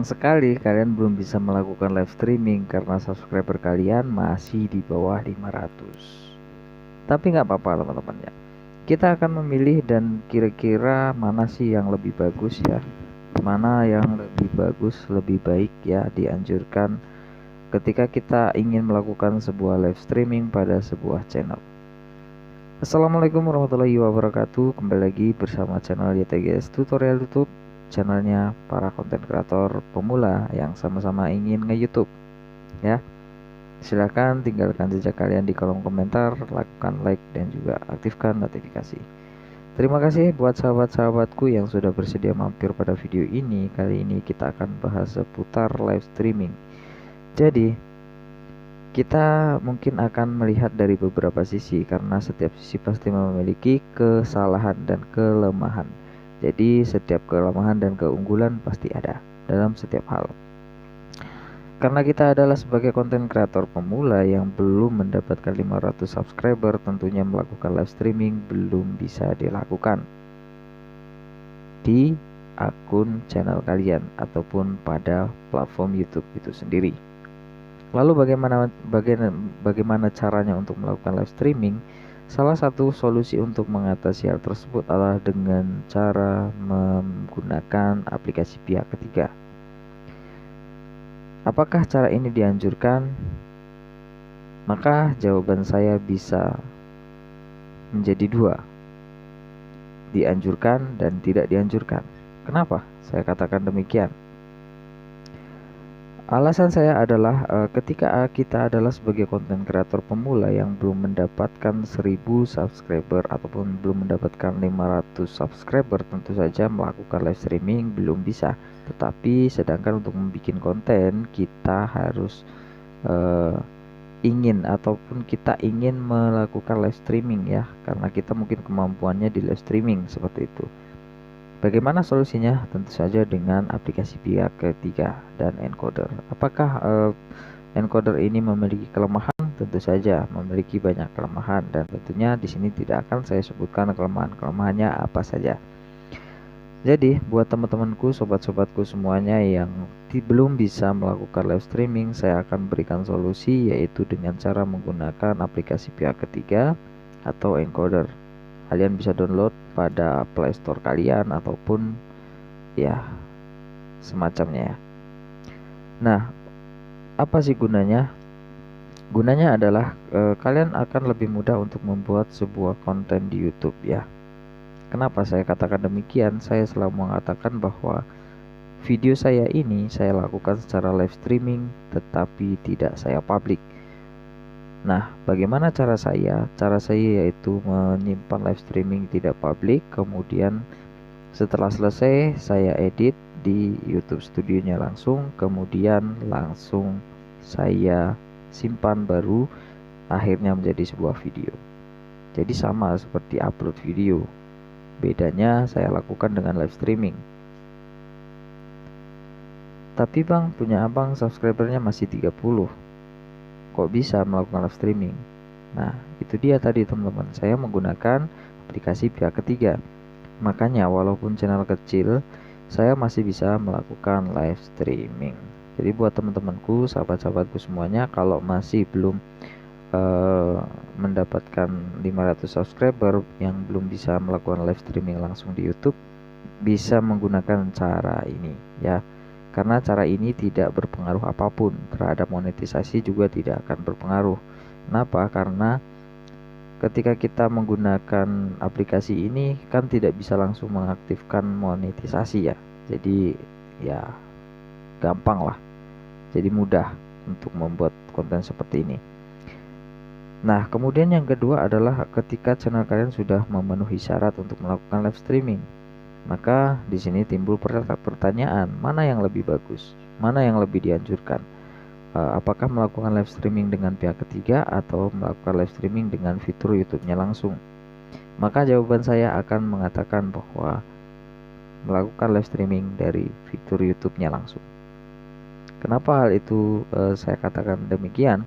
Sayang sekali kalian belum bisa melakukan live streaming karena subscriber kalian masih di bawah 500. Tapi nggak apa-apa teman-teman ya. Kita akan memilih dan kira-kira mana sih yang lebih bagus ya. Mana yang lebih bagus, lebih baik ya dianjurkan ketika kita ingin melakukan sebuah live streaming pada sebuah channel. Assalamualaikum warahmatullahi wabarakatuh. Kembali lagi bersama channel YTGS Tutorial YouTube, channelnya para konten kreator pemula yang sama-sama ingin nge-YouTube ya. Silahkan tinggalkan jejak kalian di kolom komentar, lakukan like dan juga aktifkan notifikasi. Terima kasih buat sahabat-sahabatku yang sudah bersedia mampir pada video ini. Kali ini kita akan bahas seputar live streaming. Jadi kita mungkin akan melihat dari beberapa sisi karena setiap sisi pasti memiliki kesalahan dan kelemahan. Jadi setiap kelemahan dan keunggulan pasti ada dalam setiap hal. Karena kita adalah sebagai konten kreator pemula yang belum mendapatkan 500 subscriber, tentunya melakukan live streaming belum bisa dilakukan di akun channel kalian ataupun pada platform YouTube itu sendiri. Lalu bagaimana caranya untuk melakukan live streaming? Salah satu solusi untuk mengatasi hal tersebut adalah dengan cara menggunakan aplikasi pihak ketiga. Apakah cara ini dianjurkan? Maka jawaban saya bisa menjadi dua, dianjurkan dan tidak dianjurkan. Kenapa saya katakan demikian? Alasan saya adalah ketika kita adalah sebagai konten kreator pemula yang belum mendapatkan 1000 subscriber ataupun belum mendapatkan 500 subscriber, tentu saja melakukan live streaming belum bisa. Tetapi sedangkan untuk membuat konten kita harus ingin melakukan live streaming ya, karena kita mungkin kemampuannya di live streaming seperti itu. Bagaimana solusinya? Tentu saja dengan aplikasi pihak ketiga dan encoder. Apakah encoder ini memiliki kelemahan? Tentu saja memiliki banyak kelemahan, dan tentunya di sini tidak akan saya sebutkan kelemahannya apa saja. Jadi buat teman-temanku, sobat-sobatku semuanya yang belum bisa melakukan live streaming, saya akan berikan solusi, yaitu dengan cara menggunakan aplikasi pihak ketiga atau encoder. Kalian bisa download pada Play Store kalian ataupun ya semacamnya ya. Nah, apa sih gunanya? Gunanya adalah kalian akan lebih mudah untuk membuat sebuah konten di YouTube ya. Kenapa saya katakan demikian? Saya selalu mengatakan bahwa video saya ini saya lakukan secara live streaming tetapi tidak saya publik. Nah, bagaimana cara saya? Cara saya yaitu menyimpan live streaming tidak publik, kemudian setelah selesai saya edit di YouTube studionya langsung, kemudian langsung saya simpan baru akhirnya menjadi sebuah video. Jadi sama seperti upload video. Bedanya saya lakukan dengan live streaming. Tapi bang, punya abang subscribernya masih 30. Kok bisa melakukan live streaming? Nah, itu dia tadi teman-teman, saya menggunakan aplikasi pihak ketiga. Makanya walaupun channel kecil, saya masih bisa melakukan live streaming. Jadi buat teman-temanku, sahabat-sahabatku semuanya, kalau masih belum mendapatkan 500 subscriber yang belum bisa melakukan live streaming langsung di YouTube, bisa menggunakan cara ini ya. Karena cara ini tidak berpengaruh apapun terhadap monetisasi, juga tidak akan berpengaruh. Kenapa? Karena ketika kita menggunakan aplikasi ini kan tidak bisa langsung mengaktifkan monetisasi ya. Jadi ya gampang lah. Jadi mudah untuk membuat konten seperti ini. Nah, kemudian yang kedua adalah ketika channel kalian sudah memenuhi syarat untuk melakukan live streaming. Maka di sini timbul pertanyaan, mana yang lebih bagus? Mana yang lebih dianjurkan? Apakah melakukan live streaming dengan pihak ketiga atau melakukan live streaming dengan fitur YouTube-nya langsung? Maka jawaban saya akan mengatakan bahwa melakukan live streaming dari fitur YouTube-nya langsung. Kenapa hal itu saya katakan demikian?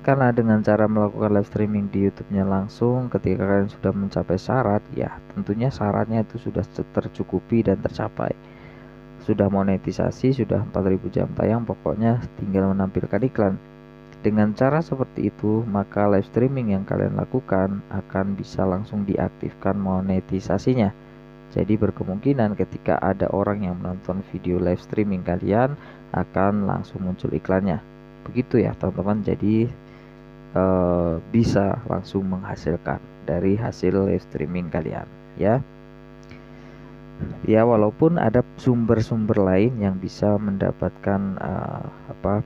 Karena dengan cara melakukan live streaming di YouTube-nya langsung, ketika kalian sudah mencapai syarat, ya tentunya syaratnya itu sudah tercukupi dan tercapai. sudah monetisasi, sudah 4000 jam tayang, pokoknya tinggal menampilkan iklan. Dengan cara seperti itu, maka live streaming yang kalian lakukan akan bisa langsung diaktifkan monetisasinya. Jadi berkemungkinan ketika ada orang yang menonton video live streaming kalian akan langsung muncul iklannya. Begitu ya teman-teman. Jadi bisa langsung menghasilkan dari hasil live streaming kalian ya. Ya, walaupun ada sumber-sumber lain yang bisa mendapatkan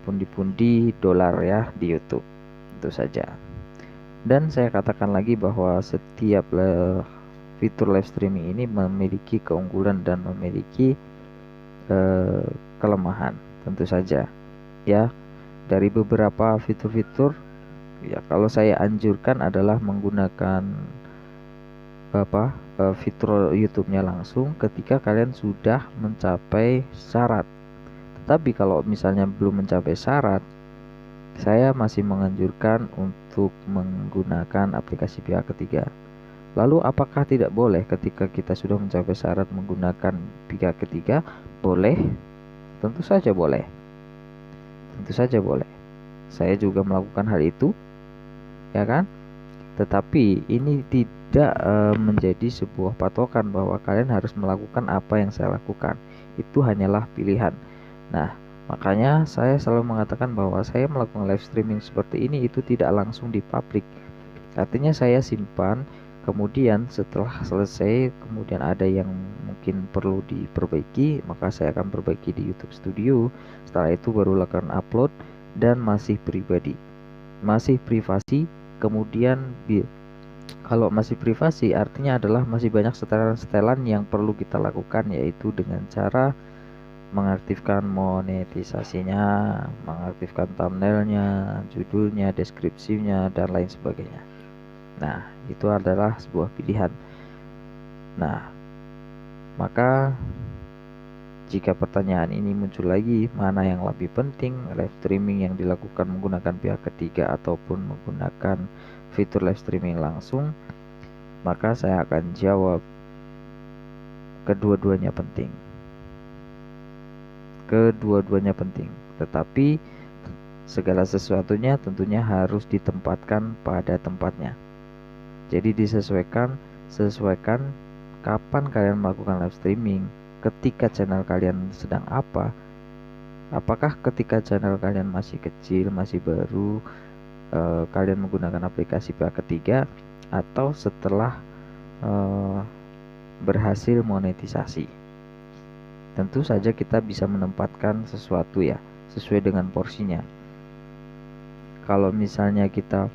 pundi-pundi dolar ya di YouTube, tentu saja. Dan saya katakan lagi bahwa setiap fitur live streaming ini memiliki keunggulan dan memiliki kelemahan, tentu saja ya. Dari beberapa fitur-fitur ya, kalau saya anjurkan adalah menggunakan fitur YouTube-nya langsung ketika kalian sudah mencapai syarat. Tetapi kalau misalnya belum mencapai syarat, saya masih menganjurkan untuk menggunakan aplikasi pihak ketiga. Lalu apakah tidak boleh ketika kita sudah mencapai syarat menggunakan pihak ketiga? Boleh, tentu saja boleh. Tentu saja boleh. Saya juga melakukan hal itu, ya kan? Tetapi ini tidak menjadi sebuah patokan bahwa kalian harus melakukan apa yang saya lakukan. Itu hanyalah pilihan. Nah, makanya saya selalu mengatakan bahwa saya melakukan live streaming seperti ini itu tidak langsung di publik. Artinya saya simpan, kemudian setelah selesai kemudian ada yang mungkin perlu diperbaiki, maka saya akan perbaiki di YouTube Studio. Setelah itu baru lakukan upload dan masih pribadi, masih privasi. Kemudian kalau masih privasi artinya adalah masih banyak setelan-setelan yang perlu kita lakukan, yaitu dengan cara mengaktifkan monetisasinya, mengaktifkan thumbnailnya, judulnya, deskripsinya, dan lain sebagainya. Nah, itu adalah sebuah pilihan. Nah, maka jika pertanyaan ini muncul lagi, mana yang lebih penting, live streaming yang dilakukan menggunakan pihak ketiga ataupun menggunakan fitur live streaming langsung, maka saya akan jawab kedua-duanya penting. Kedua-duanya penting, tetapi segala sesuatunya tentunya harus ditempatkan pada tempatnya. Jadi sesuaikan kapan kalian melakukan live streaming, ketika channel kalian sedang apakah ketika channel kalian masih kecil, masih baru, kalian menggunakan aplikasi pihak ketiga, atau setelah berhasil monetisasi. Tentu saja kita bisa menempatkan sesuatu ya, sesuai dengan porsinya. Kalau misalnya kita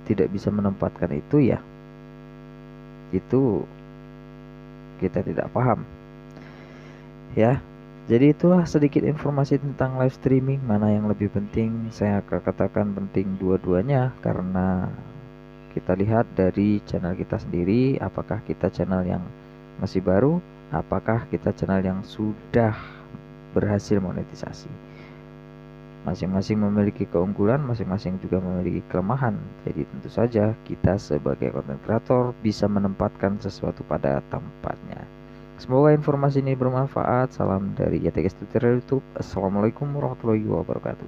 tidak bisa menempatkan itu ya, itu kita tidak paham ya. Jadi itulah sedikit informasi tentang live streaming. Mana yang lebih penting, saya akan katakan penting dua-duanya, karena kita lihat dari channel kita sendiri, apakah kita channel yang masih baru, apakah kita channel yang sudah berhasil monetisasi. Masing-masing memiliki keunggulan, masing-masing juga memiliki kelemahan. Jadi tentu saja kita sebagai content creator bisa menempatkan sesuatu pada tempatnya. Semoga informasi ini bermanfaat. Salam dari YTX Tutorial YouTube. Assalamualaikum warahmatullahi wabarakatuh.